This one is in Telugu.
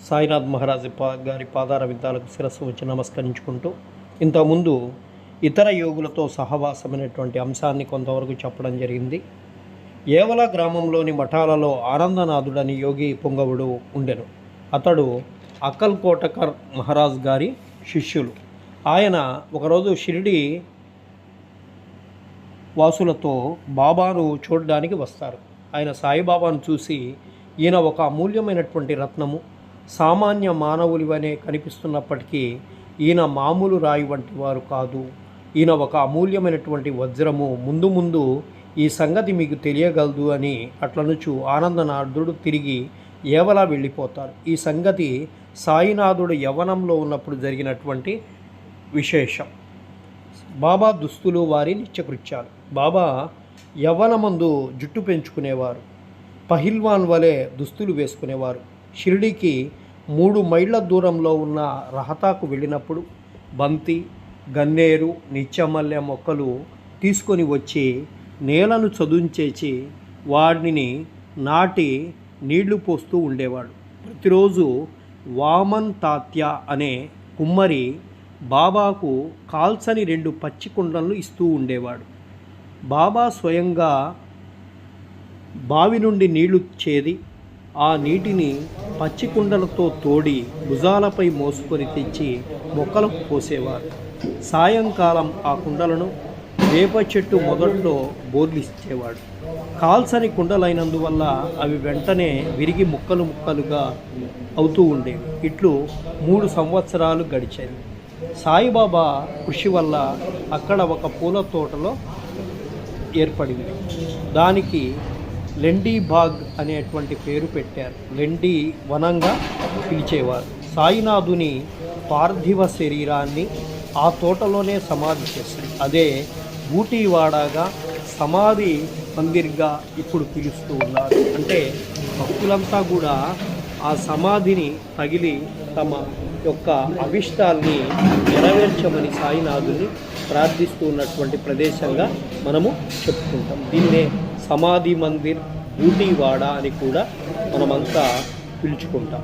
సాయినాథ్ మహారాజ్ గారి పాదార విద్యాలకు శిరస్సు వచ్చి నమస్కరించుకుంటూ ఇంతకుముందు ఇతర యోగులతో సహవాసమైనటువంటి అంశాన్ని కొంతవరకు చెప్పడం జరిగింది. ఏవల గ్రామంలోని మఠాలలో ఆనందనాథుడని యోగి పొంగవుడు ఉండెను. అతడు అక్కల్కోటకర్ మహారాజ్ గారి శిష్యులు. ఆయన ఒకరోజు షిరిడి వాసులతో బాబాను చూడడానికి వస్తారు. ఆయన సాయిబాబాను చూసి, ఈయన ఒక అమూల్యమైనటువంటి రత్నము, సామాన్య మానవులివనే కనిపిస్తున్నప్పటికీ ఈయన మామూలు రాయి వంటి వారు కాదు, ఈయన ఒక అమూల్యమైనటువంటి వజ్రము, ముందు ముందు ఈ సంగతి మీకు తెలియగలదు అని అట్లనుచు ఆనందనాథుడు తిరిగి ఏవలా వెళ్ళిపోతారు. ఈ సంగతి సాయినాథుడు యవ్వనంలో ఉన్నప్పుడు జరిగినటువంటి విశేషం. బాబా దుస్తులు వారి నిత్యకృత్యాలు. బాబా యవ్వనమందు జుట్టు పెంచుకునేవారు, పహిల్వాన్ వలె దుస్తులు వేసుకునేవారు. షిరిడీకి 3 మైళ్ళ దూరంలో ఉన్న రహతాకు వెళ్ళినప్పుడు బంతి, గన్నేరు, నిత్యమల్లె మొక్కలు తీసుకొని వచ్చి నేలను చదుంచేసి వాటిని నాటి నీళ్లు పోస్తూ ఉండేవాడు. ప్రతిరోజు వామన్ తాత్య అనే కుమ్మరి బాబాకు కాల్చని 2 పచ్చి కుండలను ఇస్తూ ఉండేవాడు. బాబా స్వయంగా బావి నుండి నీళ్లు చేది ఆ నీటిని పచ్చి కుండలతో తోడి భుజాలపై మోసుకొని తెచ్చి మొక్కలకు పోసేవారు. సాయంకాలం ఆ కుండలను వేప చెట్టు మొదట్లో బోర్లిచ్చేవాడు. కాల్సని కుండలైనందువల్ల అవి వెంటనే విరిగి ముక్కలు ముక్కలుగా అవుతూ ఉండేవి. ఇట్లు 3 సంవత్సరాలు గడిచేది. సాయిబాబా కృషి వల్ల అక్కడ ఒక పూల తోటలో ఏర్పడింది. దానికి లెండీ బాగ్ అనేటువంటి పేరు పెట్టారు. లెండీ వనంగా పిలిచేవారు. సాయినాథుని పార్థివ శరీరాన్ని ఆ తోటలోనే సమాధి చేశారు. అదే బూటీవాడగా సమాధి మందిర్గా ఇప్పుడు పిలుస్తూ ఉన్నారు. అంటే భక్తులంతా కూడా ఆ సమాధిని తగిలి తమ యొక్క అభిష్టాల్ని నెరవేర్చమని సాయినాథుని ప్రార్థిస్తూ ఉన్నటువంటి ప్రదేశంగా మనము చెప్పుకుంటాం. దీన్నే సమాధి మందిర్, బూటీవాడ అని కూడా మనమంతా పిలుచుకుంటాం.